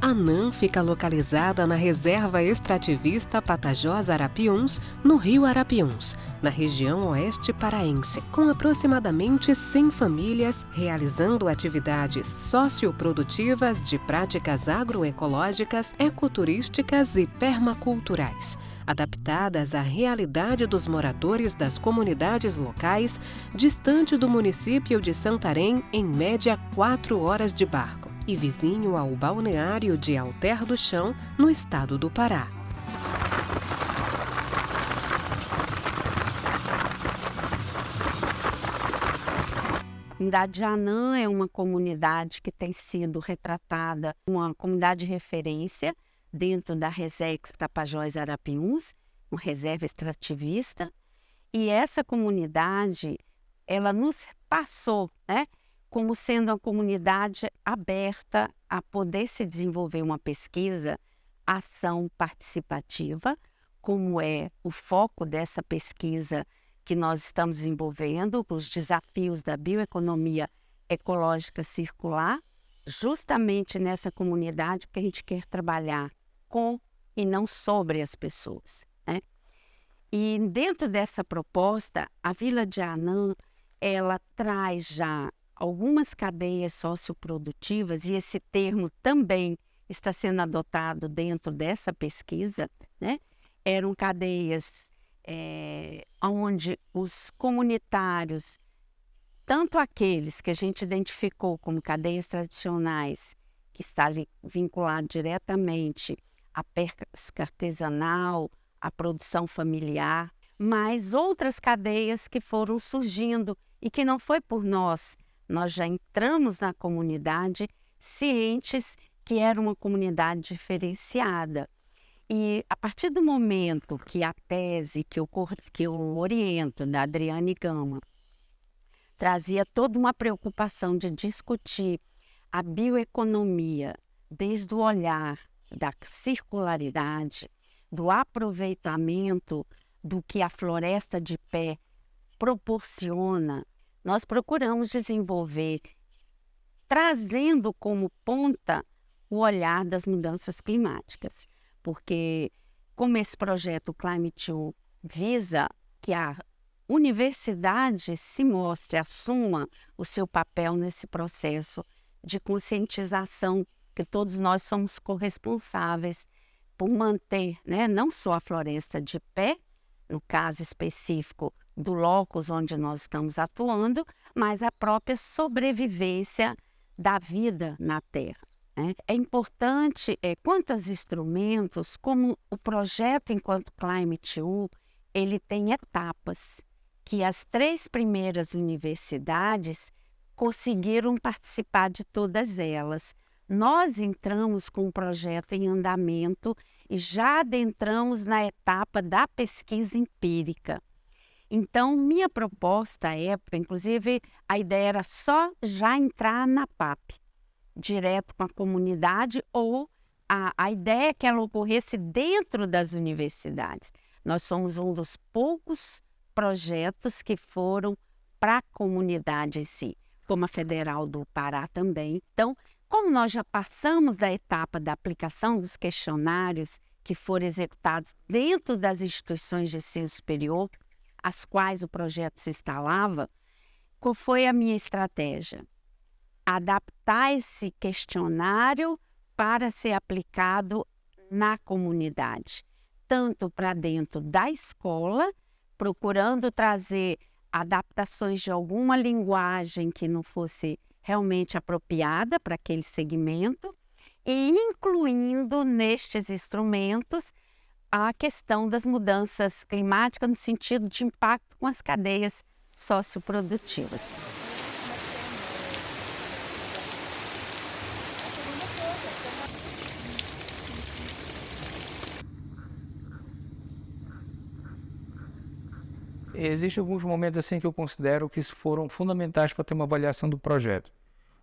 Anã fica localizada na Reserva Extrativista Patagós Arapiuns, no Rio Arapiuns, na região oeste paraense, com aproximadamente 100 famílias realizando atividades socioprodutivas de práticas agroecológicas, ecoturísticas e permaculturais, adaptadas à realidade dos moradores das comunidades locais, distante do município de Santarém, em média 4 horas de barco, e vizinho ao balneário de Alter do Chão, no estado do Pará. A comunidade de Anã é uma comunidade que tem sido retratada, uma comunidade de referência dentro da Resex Tapajós Arapiuns, uma reserva extrativista, e essa comunidade, ela nos passou, como sendo uma comunidade aberta a poder se desenvolver uma pesquisa, ação participativa, como é o foco dessa pesquisa que nós estamos desenvolvendo, os desafios da bioeconomia ecológica circular, justamente nessa comunidade, porque a gente quer trabalhar com e não sobre as pessoas, E dentro dessa proposta, a Vila de Anã, ela traz já algumas cadeias socioprodutivas, e esse termo também está sendo adotado dentro dessa pesquisa, Eram cadeias onde os comunitários, tanto aqueles que a gente identificou como cadeias tradicionais, que está ali vinculado diretamente à pesca artesanal, à produção familiar, mas outras cadeias que foram surgindo e que não foi por nós. Nós já entramos na comunidade cientes que era uma comunidade diferenciada. E a partir do momento que a tese que eu oriento, da Adriane Gama, trazia toda uma preocupação de discutir a bioeconomia desde o olhar da circularidade, do aproveitamento do que a floresta de pé proporciona, nós procuramos desenvolver, trazendo como ponta o olhar das mudanças climáticas. Porque, como esse projeto Climate U visa que a universidade se mostre, assuma o seu papel nesse processo de conscientização, que todos nós somos corresponsáveis por manter, não só a floresta de pé, no caso específico do locus onde nós estamos atuando, mas a própria sobrevivência da vida na Terra. É importante, quantos instrumentos, como o projeto enquanto Climate U, ele tem etapas, que as 3 primeiras universidades conseguiram participar de todas elas. Nós entramos com um projeto em andamento e já adentramos na etapa da pesquisa empírica. Então, minha proposta à época, inclusive, a ideia era só já entrar na PAP, direto com a comunidade, ou a ideia é que ela ocorresse dentro das universidades. Nós somos um dos poucos projetos que foram para a comunidade em si, como a Federal do Pará também. Então, como nós já passamos da etapa da aplicação dos questionários que foram executados dentro das instituições de ensino superior, as quais o projeto se instalava, qual foi a minha estratégia? Adaptar esse questionário para ser aplicado na comunidade, tanto para dentro da escola, procurando trazer adaptações de alguma linguagem que não fosse realmente apropriada para aquele segmento, e incluindo nestes instrumentos a questão das mudanças climáticas no sentido de impacto com as cadeias socioprodutivas. Existem alguns momentos assim que eu considero que foram fundamentais para ter uma avaliação do projeto.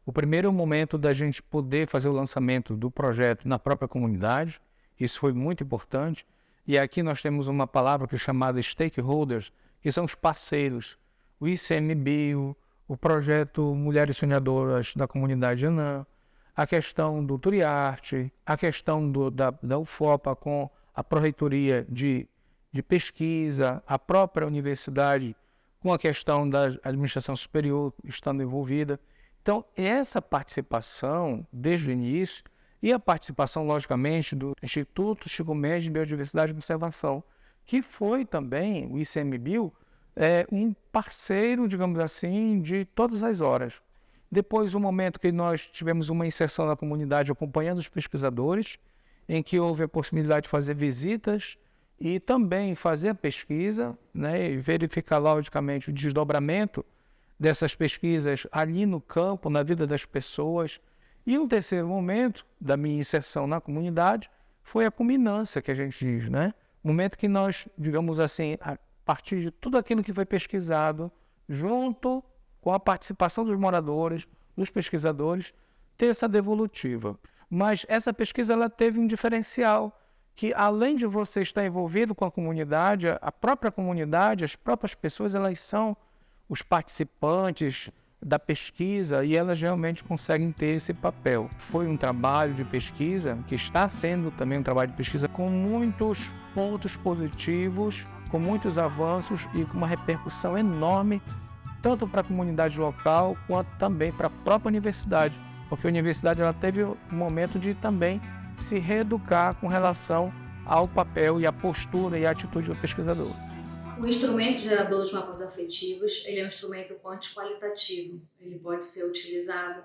O primeiro é o momento da gente poder fazer o lançamento do projeto na própria comunidade. Isso foi muito importante. E aqui nós temos uma palavra que é chamada stakeholders, que são os parceiros. O ICMBio, o projeto Mulheres Sonhadoras da Comunidade Anã, a questão do Turiarte, a questão da UFOPA com a Pró-Reitoria de Pesquisa, a própria universidade com a questão da administração superior estando envolvida. Então, essa participação, desde o início, e a participação, logicamente, do Instituto Chico Mendes de Biodiversidade e Conservação, que foi também, o ICMBio, um parceiro, digamos assim, de todas as horas. Depois, o momento que nós tivemos uma inserção na comunidade acompanhando os pesquisadores, em que houve a possibilidade de fazer visitas e também fazer a pesquisa, né, e verificar, logicamente, o desdobramento dessas pesquisas ali no campo, na vida das pessoas. E um terceiro momento da minha inserção na comunidade foi a culminância, que a gente diz, né? O momento que nós, digamos assim, a partir de tudo aquilo que foi pesquisado, junto com a participação dos moradores, dos pesquisadores, ter essa devolutiva. Mas essa pesquisa ela teve um diferencial, que além de você estar envolvido com a comunidade, a própria comunidade, as próprias pessoas, elas são os participantes da pesquisa e elas realmente conseguem ter esse papel. Foi um trabalho de pesquisa, que está sendo também um trabalho de pesquisa com muitos pontos positivos, com muitos avanços e com uma repercussão enorme, tanto para a comunidade local, quanto também para a própria universidade, porque a universidade ela teve um momento de também se reeducar com relação ao papel e à postura e à atitude do pesquisador. O instrumento gerador dos mapas afetivos, ele é um instrumento quanti-qualitativo. Ele pode ser utilizado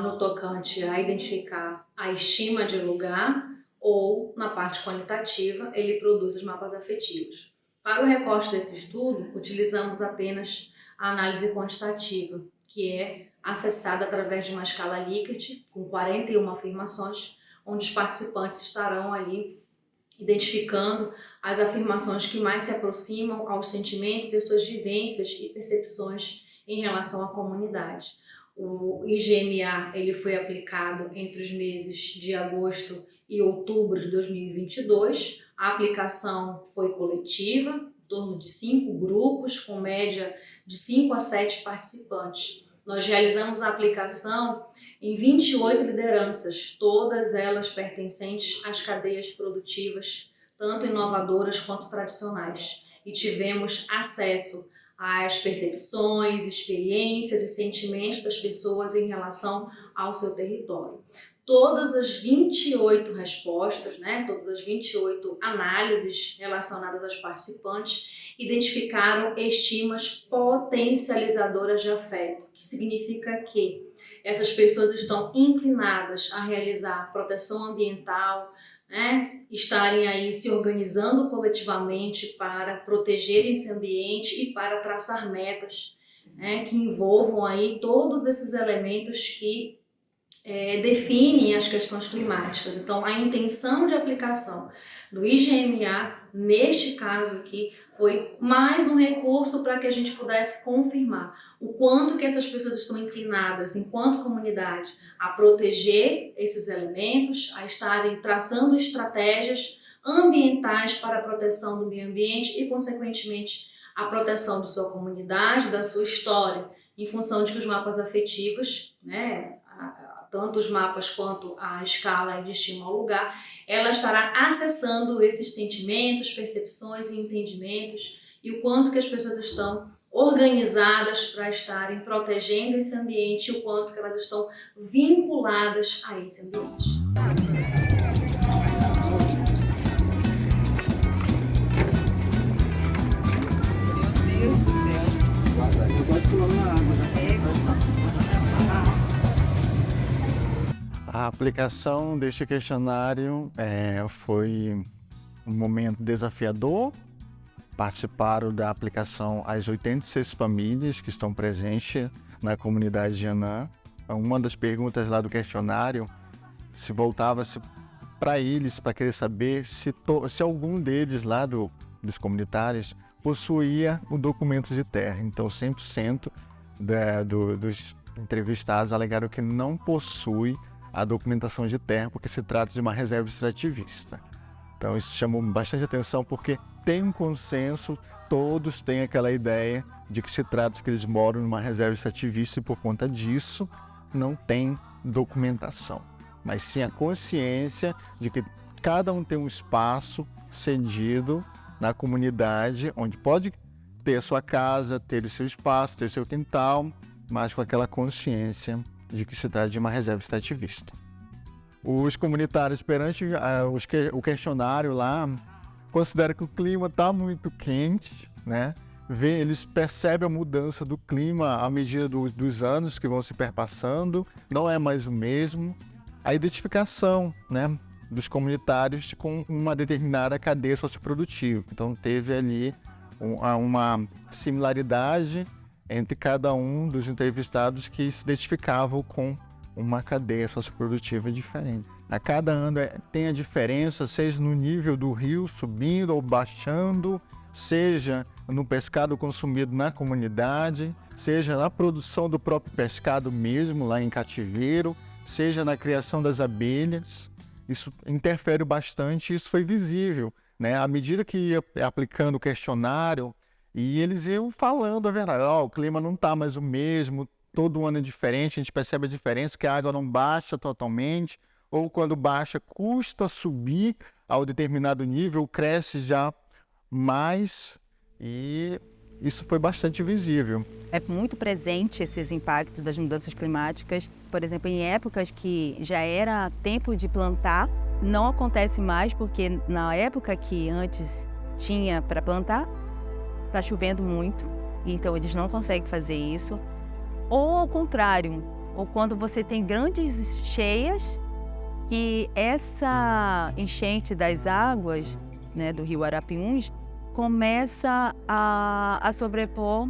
no tocante a identificar a estima de lugar ou, na parte qualitativa, ele produz os mapas afetivos. Para o recorte desse estudo, utilizamos apenas a análise quantitativa, que é acessada através de uma escala Likert, com 41 afirmações, onde os participantes estarão ali identificando as afirmações que mais se aproximam aos sentimentos e às suas vivências e percepções em relação à comunidade. O IGMA ele foi aplicado entre os meses de agosto e outubro de 2022. A aplicação foi coletiva, em torno de 5 grupos, com média de 5 a 7 participantes. Nós realizamos a aplicação em 28 lideranças, todas elas pertencentes às cadeias produtivas, tanto inovadoras quanto tradicionais. E tivemos acesso às percepções, experiências e sentimentos das pessoas em relação ao seu território. Todas as 28 respostas, todas as 28 análises relacionadas aos participantes identificaram estimas potencializadoras de afeto, que significa que essas pessoas estão inclinadas a realizar proteção ambiental, estarem aí se organizando coletivamente para proteger esse ambiente e para traçar metas, que envolvam aí todos esses elementos que definem as questões climáticas. Então, a intenção de aplicação do IGMA, neste caso aqui, foi mais um recurso para que a gente pudesse confirmar o quanto que essas pessoas estão inclinadas, enquanto comunidade, a proteger esses elementos, a estarem traçando estratégias ambientais para a proteção do meio ambiente e, consequentemente, a proteção de sua comunidade, da sua história, em função de que os mapas afetivos, tanto os mapas quanto a escala de estima ao lugar, ela estará acessando esses sentimentos, percepções e entendimentos e o quanto que as pessoas estão organizadas para estarem protegendo esse ambiente e o quanto que elas estão vinculadas a esse ambiente. A aplicação deste questionário foi um momento desafiador. Participaram da aplicação as 86 famílias que estão presentes na comunidade de Anã. Uma das perguntas lá do questionário se voltava-se para eles, para querer saber se algum deles lá dos comunitários possuía o documento de terra. Então 100% dos entrevistados alegaram que não possui a documentação de terra, porque se trata de uma reserva extrativista. Então isso chamou bastante atenção, porque tem um consenso, todos têm aquela ideia de que se trata de que eles moram numa reserva extrativista e por conta disso não tem documentação, mas sim a consciência de que cada um tem um espaço cedido na comunidade, onde pode ter a sua casa, ter o seu espaço, ter o seu quintal, mas com aquela consciência de que se trata de uma reserva extrativista. Os comunitários, perante o questionário lá, consideram que o clima está muito quente, né? Eles percebem a mudança do clima à medida dos anos que vão se perpassando, não é mais o mesmo. A identificação, né, dos comunitários com uma determinada cadeia socioprodutiva. Então teve ali uma similaridade entre cada um dos entrevistados que se identificavam com uma cadeia socioprodutiva diferente. A cada ano tem a diferença, seja no nível do rio subindo ou baixando, seja no pescado consumido na comunidade, seja na produção do próprio pescado mesmo, lá em cativeiro, seja na criação das abelhas. Isso interfere bastante, isso foi visível, né? À medida que ia aplicando o questionário, e eles iam falando a verdade, o clima não está mais o mesmo, todo ano é diferente, a gente percebe a diferença, que a água não baixa totalmente, ou quando baixa, custa subir ao determinado nível, cresce já mais, e isso foi bastante visível. É muito presente esses impactos das mudanças climáticas. Por exemplo, em épocas que já era tempo de plantar, não acontece mais, porque na época que antes tinha para plantar, está chovendo muito, então eles não conseguem fazer isso. Ou ao contrário, ou quando você tem grandes cheias, e essa enchente das águas, né, do rio Arapiuns começa a sobrepor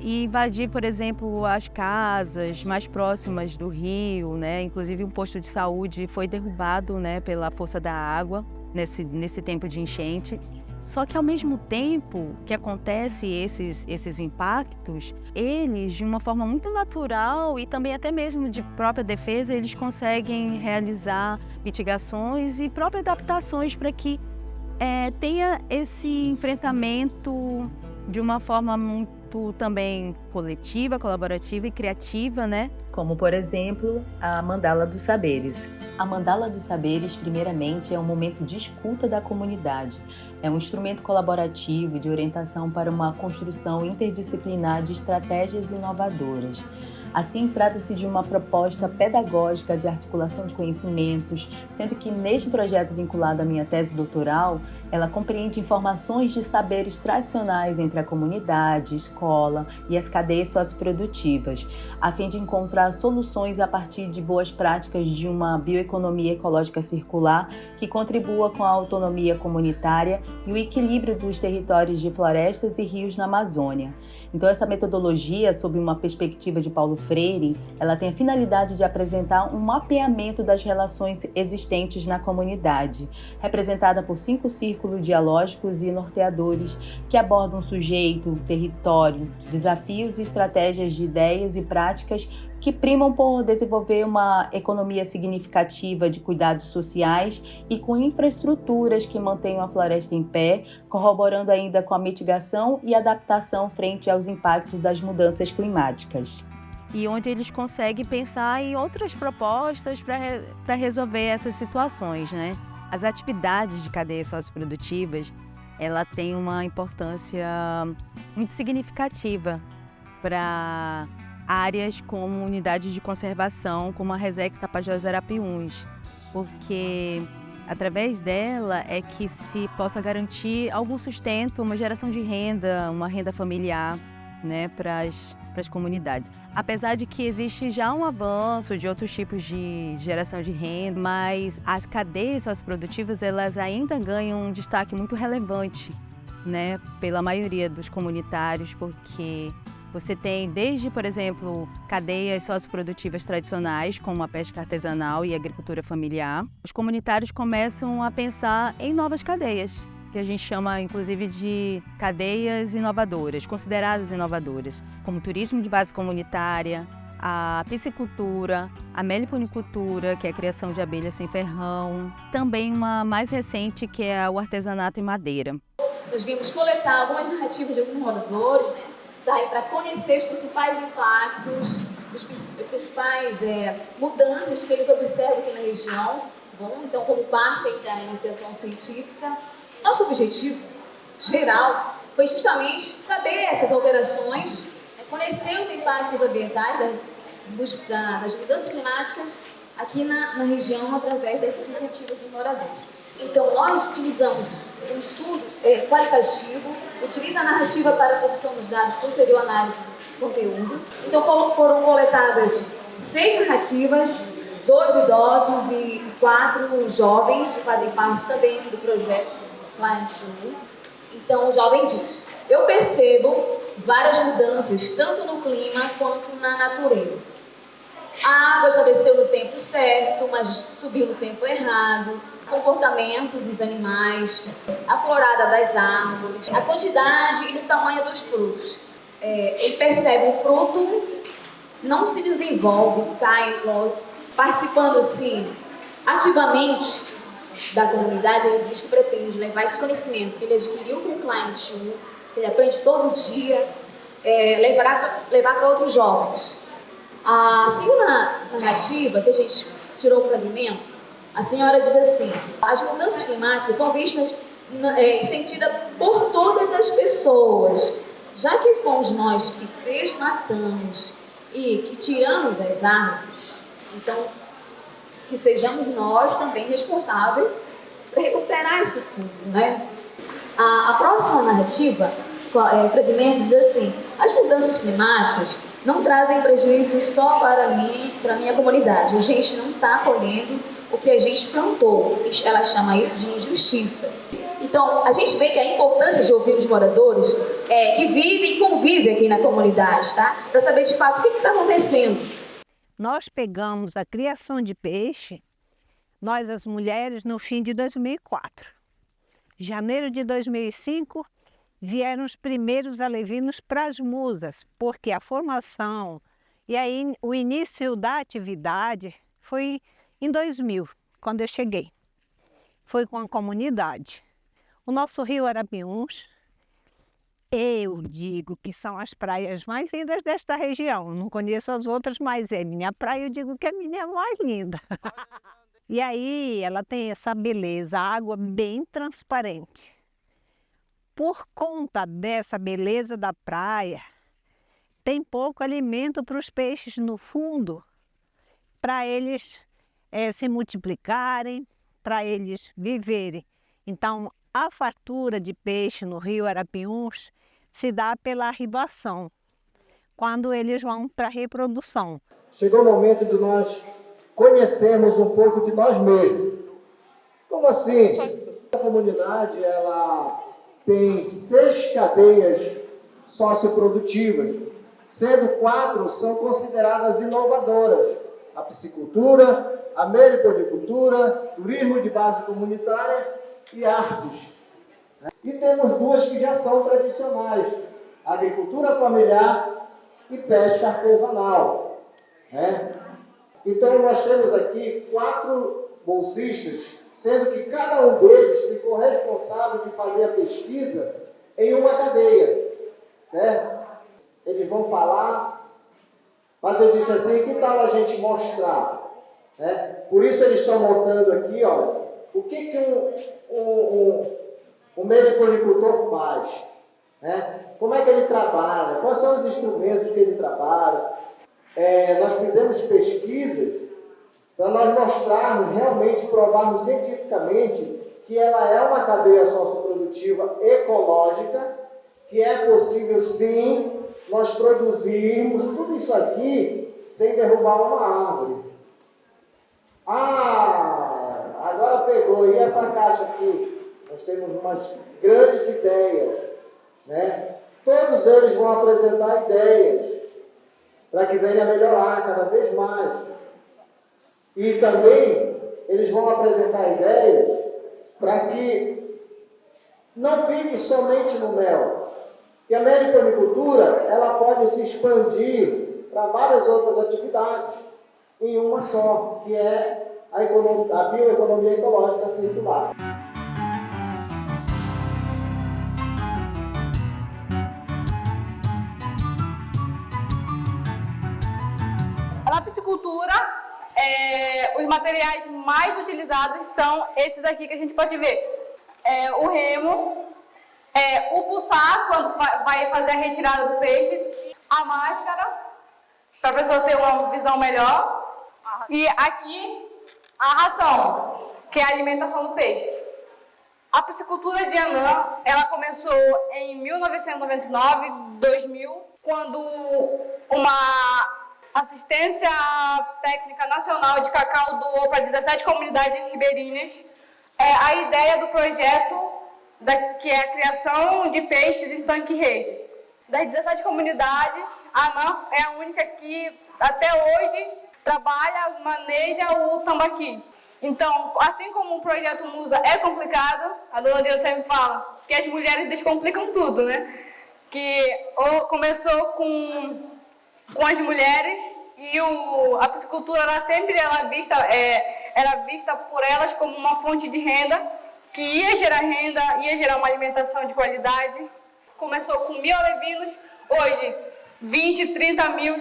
e invadir, por exemplo, as casas mais próximas do rio, né? Inclusive um posto de saúde foi derrubado, né, pela força da água nesse tempo de enchente. Só que ao mesmo tempo que acontece esses impactos, eles, de uma forma muito natural e também até mesmo de própria defesa, eles conseguem realizar mitigações e próprias adaptações para que tenha esse enfrentamento de uma forma muito também coletiva, colaborativa e criativa, né? Como, por exemplo, a Mandala dos Saberes. A Mandala dos Saberes, primeiramente, é um momento de escuta da comunidade. É um instrumento colaborativo de orientação para uma construção interdisciplinar de estratégias inovadoras. Assim, trata-se de uma proposta pedagógica de articulação de conhecimentos, sendo que neste projeto vinculado à minha tese doutoral, ela compreende informações de saberes tradicionais entre a comunidade, escola e as cadeias socioprodutivas, a fim de encontrar soluções a partir de boas práticas de uma bioeconomia ecológica circular que contribua com a autonomia comunitária e o equilíbrio dos territórios de florestas e rios na Amazônia. Então, essa metodologia, sob uma perspectiva de Paulo Freire, ela tem a finalidade de apresentar um mapeamento das relações existentes na comunidade, representada por 5 círculos dialógicos e norteadores que abordam sujeito, território, desafios e estratégias de ideias e práticas que primam por desenvolver uma economia significativa de cuidados sociais e com infraestruturas que mantenham a floresta em pé, corroborando ainda com a mitigação e adaptação frente aos impactos das mudanças climáticas. E onde eles conseguem pensar em outras propostas para resolver essas situações, né? As atividades de cadeias socioprodutivas, ela tem uma importância muito significativa para áreas como unidades de conservação, como a Resex Tapajós Arapiuns, porque através dela é que se possa garantir algum sustento, uma geração de renda, uma renda familiar, né, para as comunidades. Apesar de que existe já um avanço de outros tipos de geração de renda, mas as cadeias socioprodutivas, elas ainda ganham um destaque muito relevante, né, pela maioria dos comunitários, porque você tem desde, por exemplo, cadeias socioprodutivas tradicionais, como a pesca artesanal e a agricultura familiar. Os comunitários começam a pensar em novas cadeias, que a gente chama, inclusive, de cadeias inovadoras, consideradas inovadoras, como turismo de base comunitária, a piscicultura, a meliponicultura, que é a criação de abelhas sem ferrão, também uma mais recente, que é o artesanato em madeira. Nós vimos coletar algumas narrativas de alguns moradores, né, para conhecer os principais impactos as principais mudanças que eles observam aqui na região. Bom, então, como parte aí da iniciação científica, nosso objetivo geral foi justamente saber essas alterações, conhecer os impactos ambientais das mudanças climáticas aqui na região através dessas narrativas dos moradores. Então, nós utilizamos um estudo qualitativo, utiliza a narrativa para a produção dos dados, posterior análise do conteúdo. Então, foram coletadas 6 narrativas, 2 idosos e 4 jovens, que fazem parte também do projeto Climate Change. Então, o jovem diz: eu percebo várias mudanças, tanto no clima quanto na natureza. A água já desceu no tempo certo, mas subiu no tempo errado. O comportamento dos animais, a florada das árvores, a quantidade e o tamanho dos frutos. Ele percebe o fruto, não se desenvolve, cai, participando assim, ativamente da comunidade. Ele diz que pretende levar esse conhecimento que ele adquiriu com o Climate Change, que ele aprende todo dia, levar para outros jovens. A segunda narrativa que a gente tirou o fragmento, a senhora diz assim: as mudanças climáticas são vistas e sentidas por todas as pessoas, já que fomos nós que desmatamos e que tiramos as árvores, então que sejamos nós também responsáveis para recuperar isso tudo, né? A próxima narrativa, fragmento, diz assim: as mudanças climáticas não trazem prejuízos só para mim, para a minha comunidade. A gente não está colhendo o que a gente plantou. Ela chama isso de injustiça. Então, a gente vê que a importância de ouvir os moradores que vivem e convivem aqui na comunidade, tá? Para saber de fato o que está acontecendo. Nós pegamos a criação de peixe, nós as mulheres, no fim de 2004. Janeiro de 2005, vieram os primeiros alevinos para as musas, porque a formação e aí o início da atividade foi em 2000, quando eu cheguei. Foi com a comunidade. O nosso rio Arapiuns, eu digo que são as praias mais lindas desta região. Não conheço as outras, mas é minha praia, eu digo que a minha é a mais linda. E aí ela tem essa beleza, a água bem transparente. Por conta dessa beleza da praia, tem pouco alimento para os peixes no fundo, para eles se multiplicarem, para eles viverem. Então, a fartura de peixe no rio Arapiuns se dá pela arribação, quando eles vão para a reprodução. Chegou o momento de nós conhecermos um pouco de nós mesmos. Como assim? A comunidade, ela tem 6 cadeias socioprodutivas, sendo 4 são consideradas inovadoras: a piscicultura, a meliponicultura, turismo de base comunitária e artes. E temos 2 que já são tradicionais: agricultura familiar e pesca artesanal. Então nós temos aqui 4 bolsistas, sendo que cada um deles ficou responsável de fazer a pesquisa em uma cadeia, certo? Eles vão falar, mas eu disse assim: que tal a gente mostrar? Por isso eles estão montando aqui, olha, o que um meliponicultor faz, como é que ele trabalha, quais são os instrumentos que ele trabalha. Nós fizemos pesquisas para nós mostrarmos, realmente provarmos cientificamente que ela é uma cadeia socioprodutiva ecológica, que é possível sim nós produzirmos tudo isso aqui sem derrubar uma árvore. Agora pegou, e essa caixa aqui? Nós temos umas grandes ideias, Todos eles vão apresentar ideias para que venha melhorar cada vez mais. E também eles vão apresentar ideias para que não fique somente no mel. E a meliponicultura, ela pode se expandir para várias outras atividades em uma só, que é a bioeconomia ecológica circular. Na piscicultura, os materiais mais utilizados são esses aqui que a gente pode ver. O remo, o pulsar, quando vai fazer a retirada do peixe, a máscara, para a pessoa ter uma visão melhor, e aqui a ração, que é a alimentação do peixe. A piscicultura de Anã, ela começou em 1999, 2000, quando uma assistência técnica nacional de cacau doou para 17 comunidades ribeirinhas a ideia do projeto, que é a criação de peixes em tanque-rede. Das 17 comunidades, a Anã é a única que, até hoje, trabalha, maneja o tambaqui. Então, assim como o projeto Musa é complicado, a dona Dina sempre fala que as mulheres descomplicam tudo, né? Que começou com as mulheres e a piscicultura era vista por elas como uma fonte de renda, que ia gerar renda, ia gerar uma alimentação de qualidade. Começou com 1.000 alevinos, hoje 20, 30 mil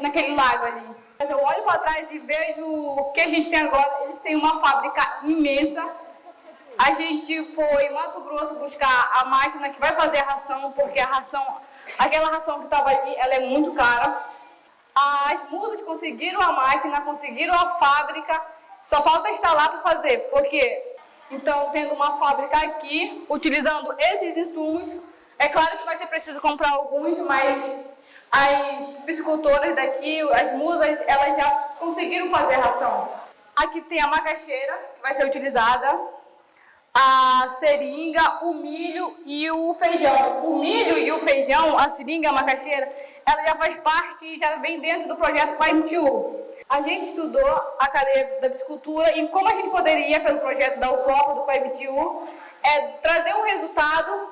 naquele lago ali. Mas eu olho para trás e vejo o que a gente tem agora. Eles têm uma fábrica imensa. A gente foi em Mato Grosso buscar a máquina que vai fazer a ração, porque aquela ração que estava ali, ela é muito cara. As musas conseguiram a máquina, conseguiram a fábrica, só falta instalar para fazer, porque, então, vendo uma fábrica aqui, utilizando esses insumos, é claro que vai ser preciso comprar alguns, mas as piscicultoras daqui, as musas, elas já conseguiram fazer a ração. Aqui tem a macaxeira, que vai ser utilizada, a seringa, o milho e o feijão. O milho e o feijão, a seringa, a macaxeira, ela já faz parte, já vem dentro do projeto Climate-U. A gente estudou a cadeia da piscicultura e como a gente poderia, pelo projeto da UFOPA, do Climate-U, trazer um resultado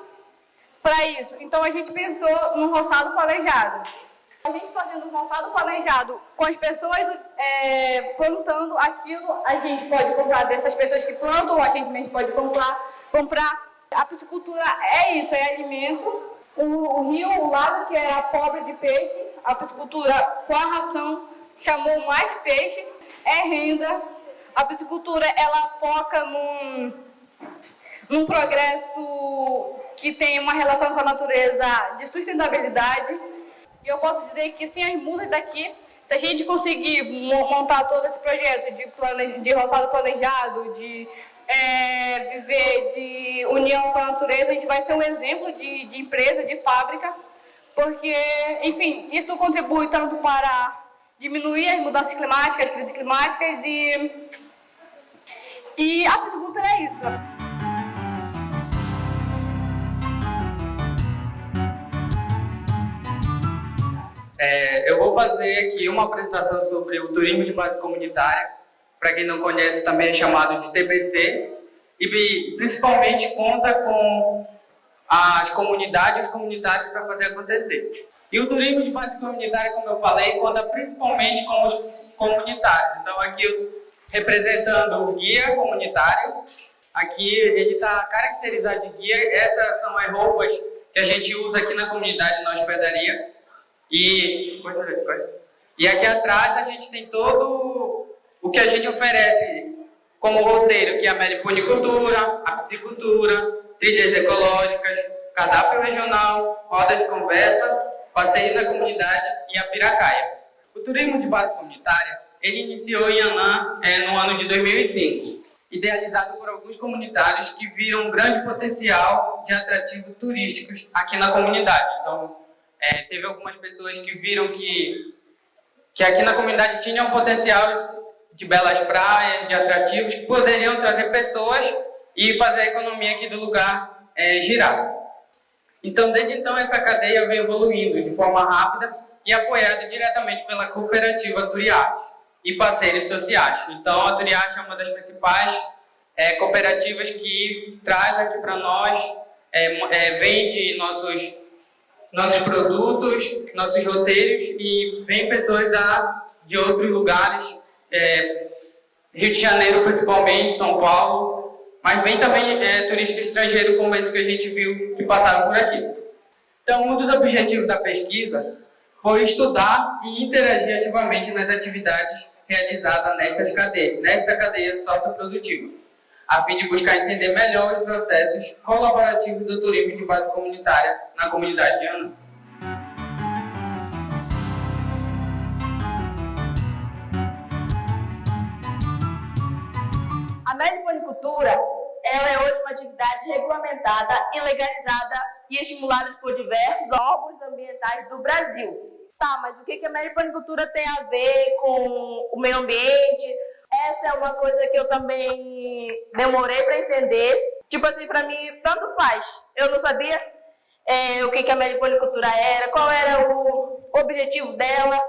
para isso. Então a gente pensou num roçado planejado. A gente fazendo um roçado planejado com as pessoas plantando aquilo, a gente pode comprar dessas pessoas que plantam, ou a gente mesmo pode comprar. A piscicultura é isso, é alimento. O rio, o lago que era pobre de peixe, a piscicultura com a ração chamou mais peixes, é renda. A piscicultura, ela foca num progresso que tem uma relação com a natureza de sustentabilidade. E eu posso dizer que sem as musas daqui, se a gente conseguir montar todo esse projeto de roçado planejado, de viver de união com a natureza, a gente vai ser um exemplo de empresa, de fábrica, porque, enfim, isso contribui tanto para diminuir as mudanças climáticas, as crises climáticas e a piscicultura é isso. Eu vou fazer aqui uma apresentação sobre o turismo de base comunitária. Para quem não conhece, também é chamado de TBC, e principalmente conta com as comunidades e os comunitários para fazer acontecer. E o turismo de base comunitária, como eu falei, conta principalmente com os comunitários. Então aqui representando o guia comunitário, aqui ele está caracterizado de guia. Essas são as roupas que a gente usa aqui na comunidade, na hospedaria. E aqui atrás a gente tem todo o que a gente oferece como roteiro, que é a meliponicultura, a piscicultura, trilhas ecológicas, cardápio regional, rodas de conversa, passeio na comunidade e a piracaia. O turismo de base comunitária, ele iniciou em Anã no ano de 2005, idealizado por alguns comunitários que viram um grande potencial de atrativos turísticos aqui na comunidade. Então, teve algumas pessoas que viram que aqui na comunidade tinha um potencial de belas praias, de atrativos, que poderiam trazer pessoas e fazer a economia aqui do lugar girar. Então, desde então, essa cadeia vem evoluindo de forma rápida e apoiada diretamente pela cooperativa Turiarte e parceiros sociais. Então, a Turiarte é uma das principais cooperativas que traz aqui para nós, vende nossos produtos, nossos roteiros, e vem pessoas de outros lugares, Rio de Janeiro principalmente, São Paulo, mas vem também turista estrangeiro, como esse que a gente viu que passaram por aqui. Então, um dos objetivos da pesquisa foi estudar e interagir ativamente nas atividades realizadas nesta cadeia socioprodutiva, a fim de buscar entender melhor os processos colaborativos do turismo de base comunitária na comunidade de Anã. A meliponicultura, ela é hoje uma atividade regulamentada e legalizada e estimulada por diversos órgãos ambientais do Brasil. Tá, mas o que a meliponicultura tem a ver com o meio ambiente? Essa é uma coisa que eu também demorei para entender. Tipo assim, para mim, tanto faz. Eu não sabia o que a meliponicultura era, qual era o objetivo dela.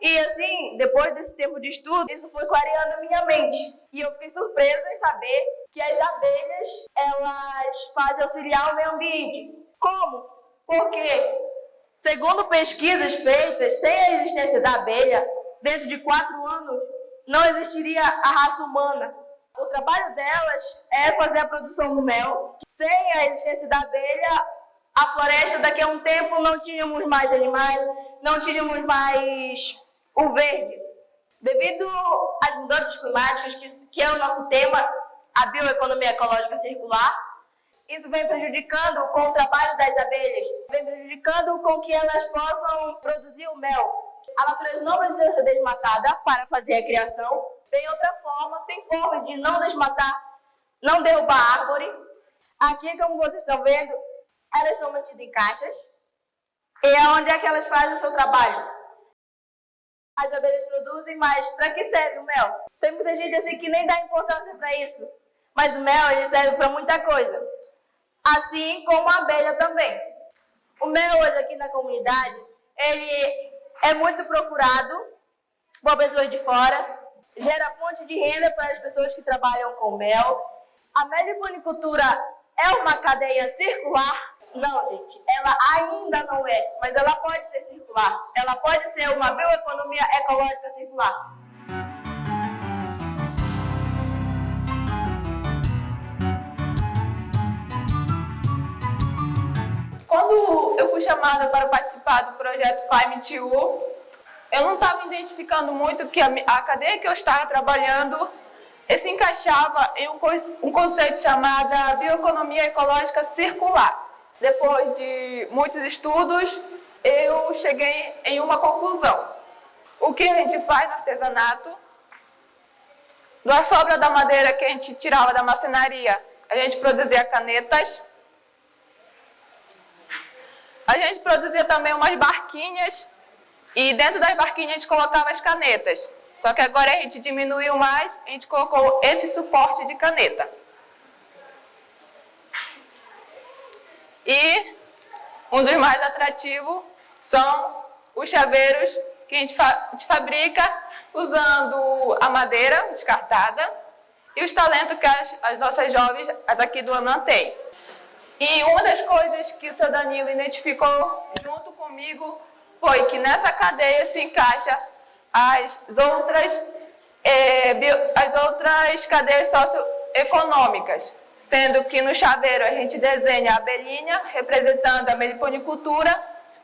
E assim, depois desse tempo de estudo, isso foi clareando a minha mente. E eu fiquei surpresa em saber que as abelhas, elas fazem auxiliar o meio ambiente. Como? Porque, segundo pesquisas feitas, sem a existência da abelha, dentro de 4 anos, não existiria a raça humana. O trabalho delas é fazer a produção do mel. Sem a existência da abelha, a floresta, daqui a um tempo, não tínhamos mais animais, não tínhamos mais o verde. Devido às mudanças climáticas, que é o nosso tema, a bioeconomia ecológica circular, isso vem prejudicando com o trabalho das abelhas, vem prejudicando com que elas possam produzir o mel. A natureza não precisa ser desmatada para fazer a criação. Tem outra forma, tem forma de não desmatar, não derrubar árvore. Aqui, como vocês estão vendo, elas estão mantidas em caixas. E é onde é que elas fazem o seu trabalho. As abelhas produzem, mas para que serve o mel? Tem muita gente assim que nem dá importância para isso. Mas o mel, ele serve para muita coisa. Assim como a abelha também. O mel hoje aqui na comunidade, ele é muito procurado por pessoas de fora, gera fonte de renda para as pessoas que trabalham com mel. A meliponicultura é uma cadeia circular? Não, gente, ela ainda não é, mas ela pode ser circular. Ela pode ser uma bioeconomia ecológica circular. Quando eu fui chamada para participar do projeto Climate U, eu não estava identificando muito que a cadeia que eu estava trabalhando se encaixava em um conceito chamado bioeconomia ecológica circular. Depois de muitos estudos, eu cheguei em uma conclusão. O que a gente faz no artesanato, da sobra da madeira que a gente tirava da marcenaria, a gente produzia canetas. A gente produzia também umas barquinhas e dentro das barquinhas a gente colocava as canetas. Só que agora a gente diminuiu mais, a gente colocou esse suporte de caneta. E um dos mais atrativos são os chaveiros que a gente fabrica usando a madeira descartada e os talentos que as nossas jovens daqui do Anã têm. E uma das coisas que o seu Danilo identificou junto comigo foi que nessa cadeia se encaixa as outras cadeias socioeconômicas, sendo que no chaveiro a gente desenha a abelhinha, representando a meliponicultura,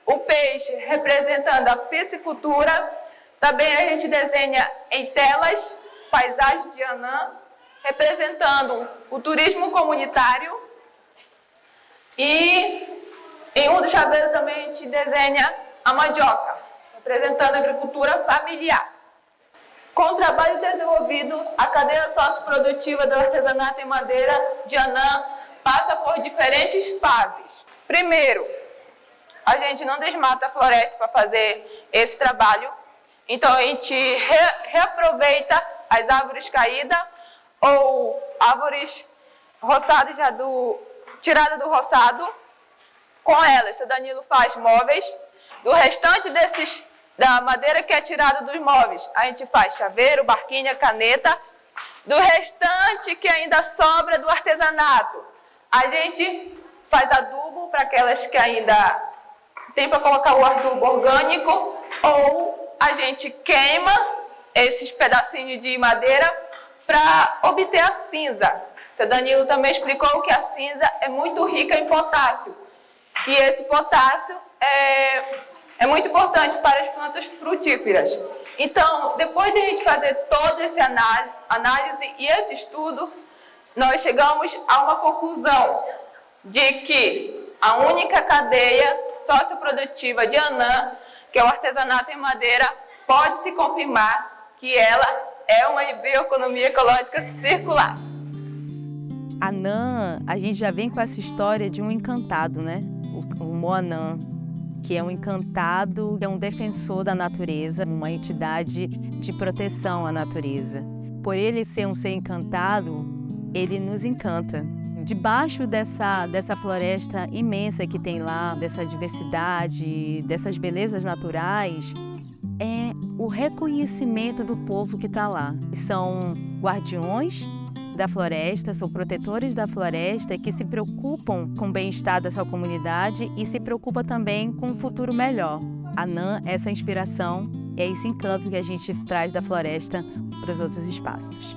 o peixe representando a piscicultura, também a gente desenha em telas, paisagens de Anã, representando o turismo comunitário, e em um dos chaveiros também a gente desenha a mandioca, representando a agricultura familiar. Com o trabalho desenvolvido, a cadeia socioprodutiva do artesanato em madeira de Anã passa por diferentes fases. Primeiro, a gente não desmata a floresta para fazer esse trabalho, então a gente reaproveita as árvores caídas ou árvores roçadas tiradas do roçado. Com elas, o Danilo faz móveis. Do restante da madeira que é tirada dos móveis, a gente faz chaveiro, barquinha, caneta. Do restante que ainda sobra do artesanato, a gente faz adubo para aquelas que ainda tem para colocar o adubo orgânico, ou a gente queima esses pedacinhos de madeira para obter a cinza. O seu Danilo também explicou que a cinza é muito rica em potássio, que esse potássio é muito importante para as plantas frutíferas. Então, depois de a gente fazer toda essa análise e esse estudo, nós chegamos a uma conclusão de que a única cadeia socioprodutiva de Anã, que é o artesanato em madeira, pode se confirmar que ela é uma bioeconomia ecológica circular. Anã, a gente já vem com essa história de um encantado, né? O Moanã, que é um encantado, é um defensor da natureza, uma entidade de proteção à natureza. Por ele ser um ser encantado, ele nos encanta. Debaixo dessa floresta imensa que tem lá, dessa diversidade, dessas belezas naturais, é o reconhecimento do povo que está lá. São guardiões da floresta, são protetores da floresta que se preocupam com o bem-estar dessa comunidade e se preocupam também com um futuro melhor. Anã é essa inspiração, é esse encanto que a gente traz da floresta para os outros espaços.